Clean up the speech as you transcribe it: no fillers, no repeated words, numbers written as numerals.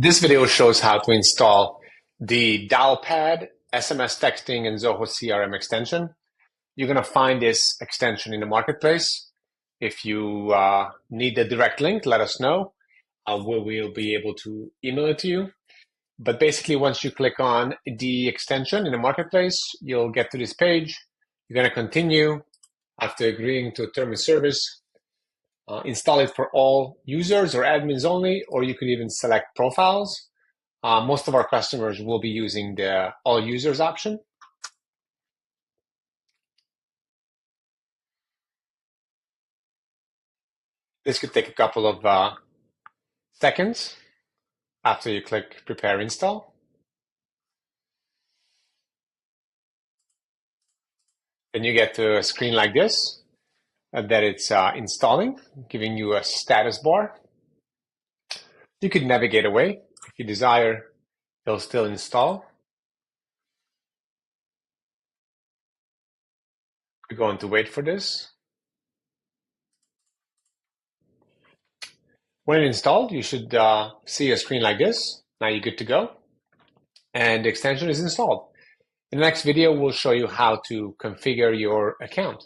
This video shows how to install the Dialpad, SMS texting, and Zoho CRM extension. You're going to find this extension in the marketplace. If you need the direct link, let us know. We will be able to email it to you. But basically, once you click on the extension in the marketplace, you'll get to this page. You're going to continue after agreeing to a term of service. Install it for all users or admins only, or you could even select profiles. Most of our customers will be using the all users option. This could take a couple of seconds after you click prepare install. Then you get to a screen like this that it's installing, giving you a status bar. You could navigate away if you desire. It'll still install. We're going to wait for this. When installed, you should see a screen like this. Now you're good to go. And the extension is installed. In the next video, we'll show you how to configure your account.